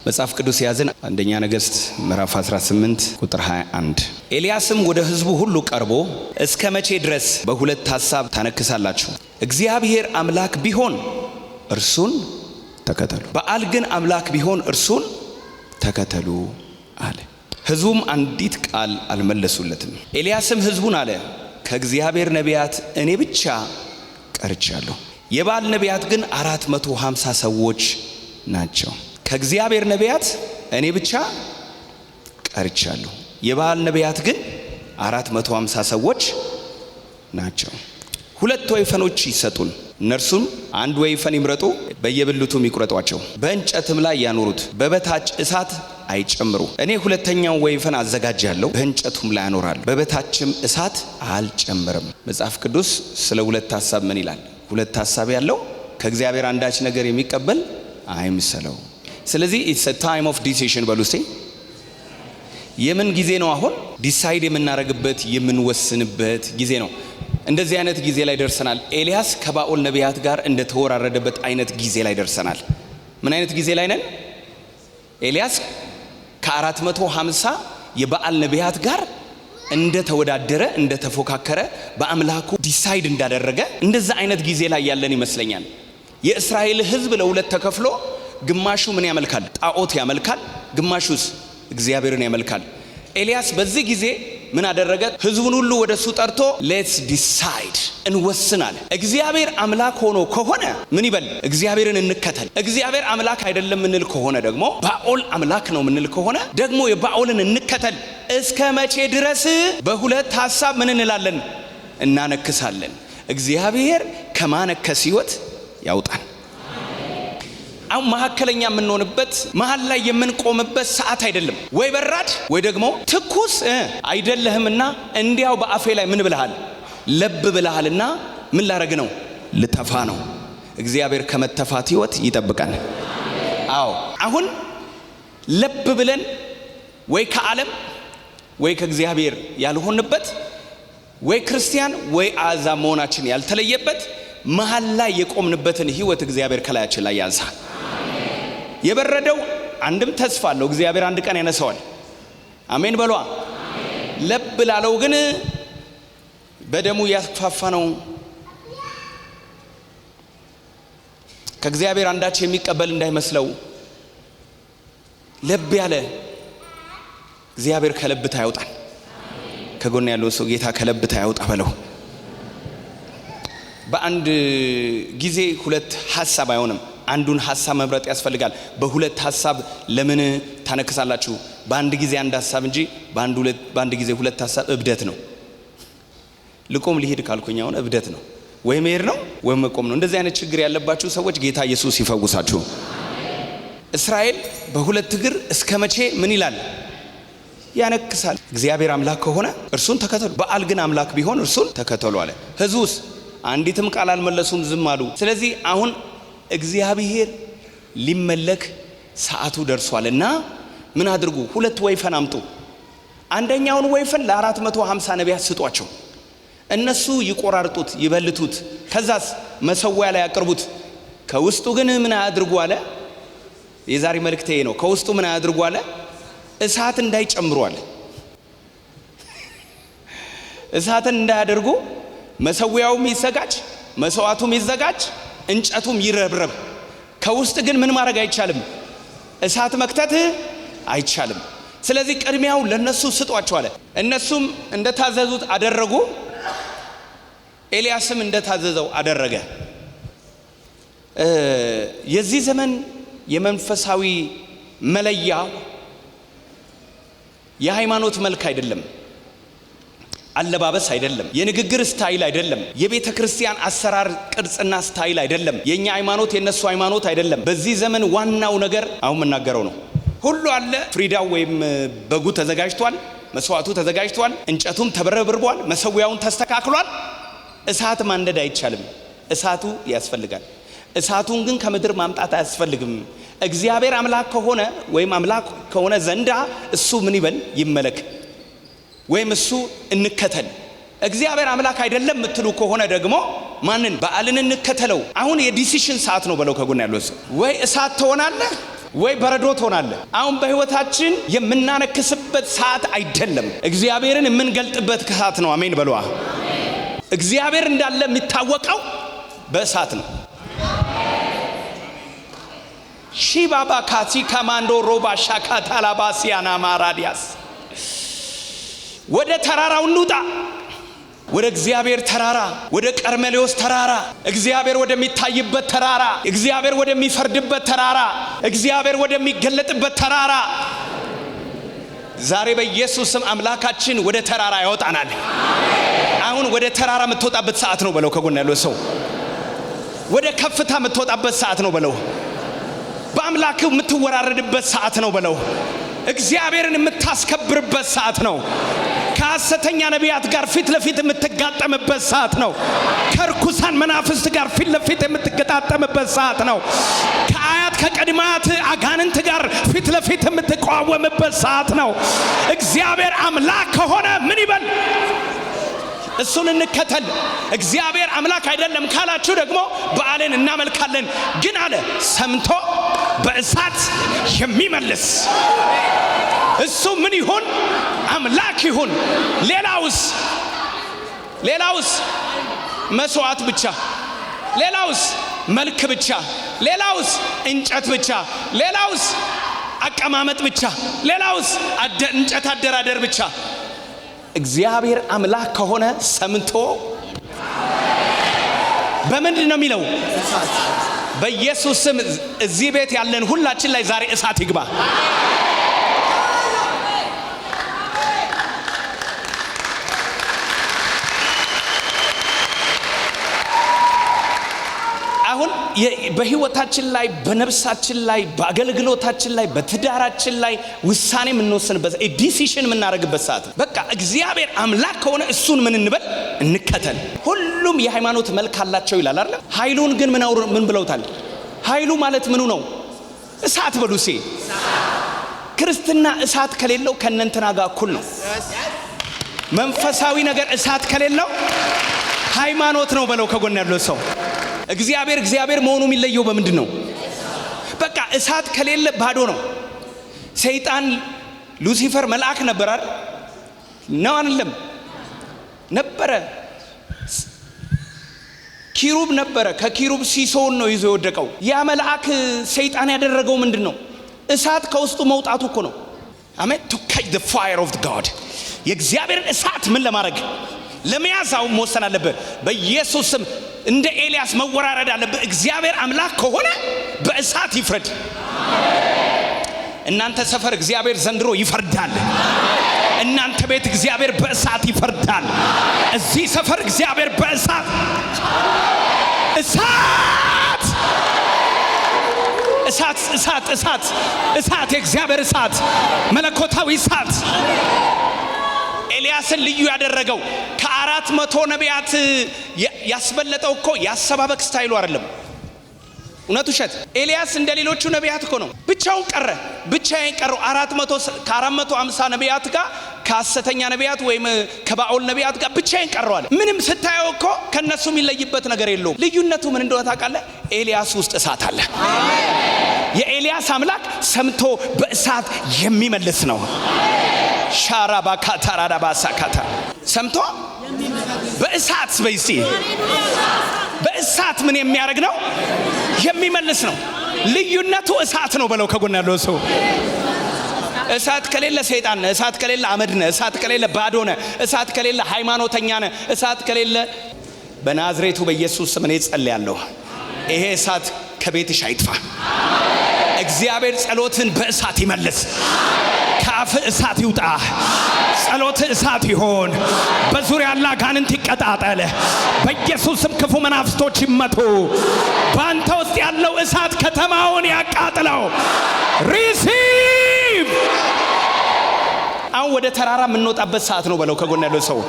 መጽሐፍ ቅዱስ ያዘን አንደኛ ነገሥት ምዕራፍ 18 ቁጥር 21 ኤልያስም ወደ ሕዝቡ ሁሉ ቀርቦ እስከ መቼ ድረስ በሁለት ሐሳብ ታነክሳላችሁ? እግዚአብሔር አምላክ ቢሆን እርሱን ተከተሉ፣ በአል ግን አምላክ ቢሆን እርሱን ተከተሉ አለ። ሕዝቡም አንዲት ቃል አልመለሱለትም። ኤልያስም ሕዝቡን አለ፣ ከእግዚአብሔር ነቢያት እኔ ብቻ ቀርቻለሁ፣ የበአል ነቢያት ግን 450 ሰዎች ናቸው። ከእግዚአብሔር ነቢያት እኔ ብቻ ቀርቻለሁ፣ የበአል ነቢያት ግን 450 ሰዎች ናቸው። ሁለት ወይፈኖች ይሰጡን፣ እነርሱም አንድ ወይፈን ይምረጡ፣ በየብልቱም ይቁረጧቸው፣ በእንጨትም ላይ ያኖሩት፣ በበታች እሳት አይጨምሩ። እኔ ሁለተኛው ወይፈን አዘጋጃለሁ፣ በእንጨቱም ላይ ያኖራል፣ በበታችም እሳት አልጨምርም። መጽሐፍ ቅዱስ ስለ ሁለት ሐሳብ ምን ይላል? ሁለት ሐሳብ ያለው ከእግዚአብሔር አንዳች ነገር የሚቀበል አይምሰለው። ስለዚህ it's a time of decision በሉስቴ። የምን ጊዜ ነው? አሁን ዲሳይድ የምናረግበት የምንወስንበት ጊዜ ነው። እንደዚህ አይነት ጊዜ ላይ ደርሰናል። ኤልያስ ከባኦል ነቢያት ጋር እንደተወራረደበት አይነት ጊዜ ላይ ደርሰናል። ምን አይነት ጊዜ ላይ ነን? ኤልያስ ከ450 የበአል ነቢያት ጋር እንደተወዳደረ እንደተፎካከረ በአምላኩ ዲሳይድ እንዳደረገ እንደዛ አይነት ጊዜ ላይ ያለን ይመስለኛል። የእስራኤል ሕዝብ ለሁለት ተከፍሎ ግማሹ ምን ያመልካል? ጣዖት ያመልካል። ግማሹስ እግዚአብሔርን ያመልካል። ኤልያስ በዚህ ጊዜ ምን አደረገ? ሕዝቡን ሁሉ ወደሱ ጠርቶ ሌትስ ዲሳይድ እንወስናል። እግዚአብሔር አምላክ ሆኖ ከሆነ ምን ይበል? እግዚአብሔርን እንከተል። እግዚአብሔር አምላክ አይደለም ምንል ከሆነ ደግሞ ባኦል አምላክ ነው ምንል ከሆነ ደግሞ የባኦልን እንከተል። እስከ መቼ ድረስ በሁለት ሐሳብ ምን እንላለን? እናነክሳለን። እግዚአብሔር ከማነከስ ሕይወት ያውጣን። አሁን መሐከለኛ የምንሆንበት መሃል ላይ የምንቆምበት ሰዓት አይደለም። ወይ በራድ ወይ ደግሞ ትኩስ አይደለህምና እንዲያው በአፌ ላይ ምን ብለሃል? ለብ ብለሃልና ምን ላረግ ነው? ልተፋ ነው። እግዚአብሔር ከመተፋት ሕይወት ይጠብቃል። አዎ አሁን ለብ ብለን ወይ ከዓለም ወይ ከእግዚአብሔር ያልሆንበት ወይ ክርስቲያን ወይ አሕዛብ መሆናችን ያልተለየበት መሃል ላይ የቆምንበትን ሕይወት እግዚአብሔር ከላያችን ላይ ያንሳ። የበረደው አንድም ተስፋ አለው፣ እግዚአብሔር አንድ ቀን ያነሳዋል። አሜን በሏ። ለብ ላለው ግን በደሙ ያስፋፋ ነው። ከእግዚአብሔር አንዳች የሚቀበል እንዳይመስለው ለብ ያለ እግዚአብሔር ከለብታ ያውጣል። ከጎን ያለው ሰው ጌታ ከለብታ ያውጣ በለው። በአንድ ጊዜ ሁለት ሐሳብ አይሆንም። አንዱን ሐሳብ መምረጥ ያስፈልጋል። በሁለት ሐሳብ ለምን ታነክሳላችሁ? በአንድ ጊዜ አንድ ሐሳብ እንጂ በአንድ ጊዜ ሁለት ሐሳብ እብደት ነው። ልቆም ሊሄድ ካልኩኝ አሁን እብደት ነው። ወይ መሄድ ነው ወይ መቆም ነው። እንደዚህ አይነት ችግር ያለባችሁ ሰዎች ጌታ ኢየሱስ ይፈውሳችሁ። እስራኤል በሁለት እግር እስከ መቼ ምን ይላል? ያነክሳል። እግዚአብሔር አምላክ ከሆነ እርሱን ተከተሉ፣ በአል ግን አምላክ ቢሆን እርሱን ተከተሉ አለ። ሕዝቡስ አንዲትም ቃል አልመለሱም፣ ዝም አሉ። ስለዚህ አሁን እግዚአብሔር ሊመለክ ሰዓቱ ደርሷልና ምን አድርጉ? ሁለት ወይፈን አምጡ። አንደኛውን ወይፈን ለ450 ነቢያት ስጧቸው። እነሱ ይቆራርጡት ይበልቱት፣ ከዛስ መሰዊያ ላይ ያቅርቡት። ከውስጡ ግን ምን አያድርጉ አለ? የዛሬ መልእክቴ ነው። ከውስጡ ምን አያድርጉ አለ? እሳት እንዳይጨምሩ አለ። እሳትን እንዳያደርጉ መሰዊያውም ይዘጋጅ፣ መስዋዕቱም ይዘጋጅ፣ እንጨቱም ይረብረብ። ከውስጥ ግን ምን ማድረግ አይቻልም? እሳት መክተት አይቻልም። ስለዚህ ቅድሚያው ለነሱ ስጧቸው አለ። እነሱም እንደታዘዙት አደረጉ። ኤልያስም እንደታዘዘው አደረገ። የዚህ ዘመን የመንፈሳዊ መለያ የሃይማኖት መልክ አይደለም፣ አለባበስ አይደለም፣ የንግግር ስታይል አይደለም፣ የቤተ ክርስቲያን አሰራር ቅርጽና ስታይል አይደለም፣ የኛ ሃይማኖት የነሱ ሃይማኖት አይደለም። በዚህ ዘመን ዋናው ነገር አሁን መናገረው ነው። ሁሉ አለ። ፍሪዳው ወይም በጉ ተዘጋጅቷል፣ መስዋዕቱ ተዘጋጅቷል፣ እንጨቱም ተበረብርቧል፣ መሰዊያውን ተስተካክሏል። እሳት ማንደድ አይቻልም፣ እሳቱ ያስፈልጋል። እሳቱን ግን ከምድር ማምጣት አያስፈልግም። እግዚአብሔር አምላክ ከሆነ ወይም አምላክ ከሆነ ዘንዳ እሱ ምን ይበል? ይመለክ ወይም እሱ እንከተል። እግዚአብሔር አምላክ አይደለም የምትሉ ከሆነ ደግሞ ማንን? በዓልን እንከተለው። አሁን የዲሲሽን ሰዓት ነው በለው። ከጎን ያለው ሰው ወይ እሳት ትሆናለህ ወይ በረዶ ትሆናለህ። አሁን በህይወታችን የምናነክስበት ሰዓት አይደለም፣ እግዚአብሔርን የምንገልጥበት ሰዓት ነው። አሜን በሏ። እግዚአብሔር እንዳለ የሚታወቀው በእሳት ነው። ሺባባ ካቲ ካማንዶ ሮባ ሻካታ ላባሲያና ማራዲያስ ወደ ተራራው እንውጣ። ወደ እግዚአብሔር ተራራ፣ ወደ ቀርሜሎስ ተራራ፣ እግዚአብሔር ወደሚታይበት ተራራ፣ እግዚአብሔር ወደሚፈርድበት ተራራ፣ እግዚአብሔር ወደሚገለጥበት ተራራ። ዛሬ በኢየሱስ ስም አምላካችን ወደ ተራራ ያወጣናል። አሁን ወደ ተራራ የምትወጣበት ሰዓት ነው በለው። ከጎን ያለው ሰው ወደ ከፍታ የምትወጣበት ሰዓት ነው በለው። በአምላክ የምትወራረድበት ሰዓት ነው በለው። እግዚአብሔርን የምታስከብርበት ሰዓት ነው። ከሐሰተኛ ነቢያት ጋር ፊት ለፊት የምትጋጠምበት ሰዓት ነው። ከርኩሳን መናፍስት ጋር ፊት ለፊት የምትገጣጠምበት ሰዓት ነው። ከአያት ከቀድማት አጋንንት ጋር ፊት ለፊት የምትቋወምበት ሰዓት ነው። እግዚአብሔር አምላክ ከሆነ ምን ይበል? እሱን እንከተል። እግዚአብሔር አምላክ አይደለም ካላችሁ ደግሞ በዓልን እናመልካለን። ግን አለ ሰምቶ በእሳት የሚመልስ እሱ ምን ይሁን? አምላክ ይሁን። ሌላውስ መስዋዕት ብቻ፣ ሌላውስ መልክ ብቻ፣ ሌላውስ እንጨት ብቻ፣ ሌላውስ አቀማመጥ ብቻ፣ ሌላውስ እንጨት አደራደር ብቻ። እግዚአብሔር አምላክ ከሆነ ሰምቶ በምንድን ነው የሚለው? በኢየሱስ ስም እዚህ ቤት ያለን ሁላችን ላይ ዛሬ እሳት ይግባ። አሁን በህይወታችን ላይ፣ በነፍሳችን ላይ፣ በአገልግሎታችን ላይ፣ በትዳራችን ላይ ውሳኔ የምንወስንበት ዲሲሽን የምናደርግበት ሰዓት። በቃ እግዚአብሔር አምላክ ከሆነ እሱን ምን እንበል? እንከተል። ሁሉም የሃይማኖት መልክ አላቸው ይላል አይደል? ኃይሉን ግን ምን ብለውታል? ኃይሉ ማለት ምኑ ነው? እሳት በሉሴ። ክርስትና እሳት ከሌለው ከነንትና ጋር እኩል ነው። መንፈሳዊ ነገር እሳት ከሌለው ሃይማኖት ነው በለው። ከጎን ያለው ሰው እግዚአብሔር መሆኑ የሚለየው በምንድን ነው? በቃ እሳት ከሌለ ባዶ ነው። ሰይጣን ሉሲፈር መልአክ ነበር አይደል? ነው አይደለም? ነበረ። ኪሩብ ነበረ። ከኪሩብ ሲሶውን ነው ይዞ የወደቀው። ያ መልአክ ሰይጣን ያደረገው ምንድን ነው? እሳት ከውስጡ መውጣቱ እኮ ነው። አሜን። to catch the fire of God። የእግዚአብሔርን እሳት ምን ለማድረግ ለመያዛው መወሰን አለበት። በኢየሱስ ስም እንደ ኤልያስ መወራረድ አለበት። እግዚአብሔር አምላክ ከሆነ በእሳት ይፍረድ። እናንተ ሰፈር እግዚአብሔር ዘንድሮ ይፈርዳል። እናንተ ቤት እግዚአብሔር በእሳት ይፈርዳል። እዚህ ሰፈር እግዚአብሔር በእሳት እሳት የእግዚአብሔር እሳት፣ መለኮታዊ እሳት ኤልያስን ልዩ ያደረገው ከ400 ነቢያት ያስበለጠው እኮ ያሰባበክ ስታይሉ አይደለም። እውነት ውሸት? ኤልያስ እንደ ሌሎቹ ነቢያት እኮ ነው። ብቻውን ቀረ። 450 ነቢያት ጋር ከሐሰተኛ ነቢያት ወይም ከባኦል ነቢያት ጋር ብቻዬን ቀረዋል። ምንም ስታየው እኮ ከነሱ የሚለይበት ነገር የለውም። ልዩነቱ ምን እንደሆነ ታውቃለህ? ኤልያስ ውስጥ እሳት አለ። የኤልያስ አምላክ ሰምቶ በእሳት የሚመልስ ነው። ሻራባካታራዳባሳካታ ሰምቶ በእሳት በይሲ በእሳት ምን የሚያደርግ ነው? የሚመልስ ነው። ልዩነቱ እሳት ነው በለው። ከጎን ያለው ሰው እሳት ከሌለ ሰይጣን ነህ፣ እሳት ከሌለ አመድ ነህ፣ እሳት ከሌለ ባዶ ነህ፣ እሳት ከሌለ ሃይማኖተኛ ነህ፣ እሳት ከሌለ በናዝሬቱ በኢየሱስ ስም እኔ ጸልያለሁ፣ ይሄ እሳት ከቤትሽ አይጥፋ። እግዚአብሔር ጸሎትን በእሳት ይመልስ። ከአፍ እሳት ይውጣ። ጸሎት እሳት ይሆን። በዙሪያ ያለ አጋንንት ይቀጣጠል። በኢየሱስ ስም ክፉ መናፍስቶች ይመቱ። በአንተ ውስጥ ያለው እሳት ከተማውን ያቃጥለው። ሪሲቭ። አሁን ወደ ተራራ የምንወጣበት ሰዓት ነው በለው። ከጎን ያለው ሰው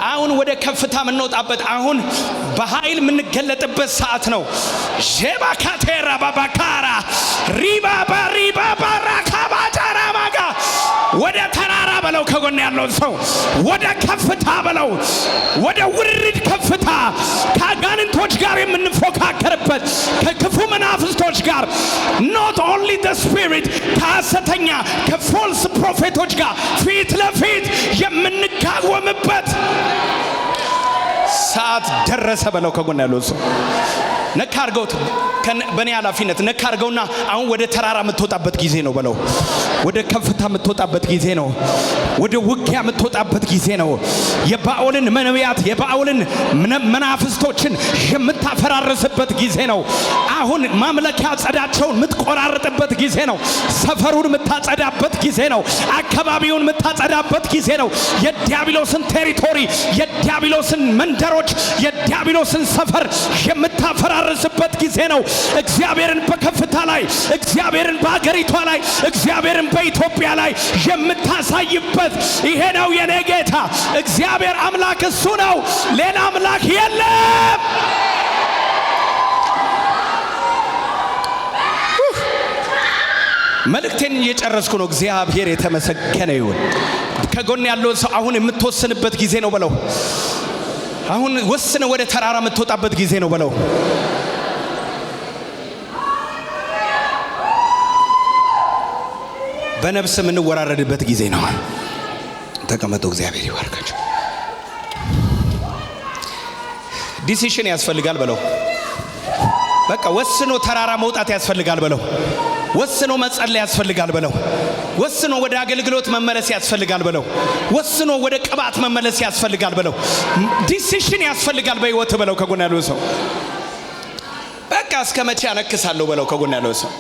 አሁን ወደ ከፍታ የምንወጣበት፣ አሁን በኃይል የምንገለጥበት ሰዓት ነው። ጄባካቴራ ባባካራ ሪባባ ራካባጃራ ማጋ ወደ ተራራ በለው። በለው ከጎን ያለው ሰው ወደ ከፍታ በለው ወደ ውርድ ከፍታ ከአጋንንቶች ጋር የምንፎካከርበት ከክፉ መናፍስቶች ጋር not only the spirit ከሐሰተኛ ከፎልስ ፕሮፌቶች ጋር ፊት ለፊት የምንቃወምበት ሰዓት ደረሰ በለው ከጎን ያለው ሰው ነካ አርገውት በኔ ኃላፊነት ነካ አርገውና አሁን ወደ ተራራ የምትወጣበት ጊዜ ነው በለው ወደ ከፍታ የምትወጣበት ጊዜ ነው ወደ ውጊያ የምትወጣበት ጊዜ ነው የባኦልን ነቢያት የባኦልን መናፍስቶችን የምታፈራርስበት ጊዜ ነው አሁን ማምለኪያ ጸዳቸውን የምትቆራርጥበት ጊዜ ነው ሰፈሩን የምታጸዳበት ጊዜ ነው አካባቢውን የምታጸዳበት ጊዜ ነው የዲያብሎስን ቴሪቶሪ የዲያብሎስን መንደሮች የዲያብሎስን ሰፈር የምታፈራርስበት ጊዜ ነው እግዚአብሔርን በከፍታ ላይ እግዚአብሔርን በአገሪቷ ላይ እግዚአብሔርን በኢትዮጵያ ላይ የምታሳይበት ይሄ ነው የኔ ጌታ እግዚአብሔር አምላክ እሱ ነው ሌላ አምላክ የለም መልእክቴን እየጨረስኩ ነው እግዚአብሔር የተመሰገነ ይሁን ከጎን ያለው ሰው አሁን የምትወስንበት ጊዜ ነው በለው አሁን ወስነ ወደ ተራራ የምትወጣበት ጊዜ ነው በለው በነፍስ የምንወራረድበት ጊዜ ነው ተቀመጡ እግዚአብሔር ይባርካችሁ ዲሲሽን ያስፈልጋል በለው በቃ ወስኖ ተራራ መውጣት ያስፈልጋል በለው ወስኖ መጸለይ ያስፈልጋል በለው ወስኖ ወደ አገልግሎት መመለስ ያስፈልጋል በለው ወስኖ ወደ ቅባት መመለስ ያስፈልጋል በለው ዲሲሽን ያስፈልጋል በህይወት በለው ከጎን ያለው ሰው በቃ እስከ መቼ አነክሳለሁ በለው ከጎን ያለው ሰው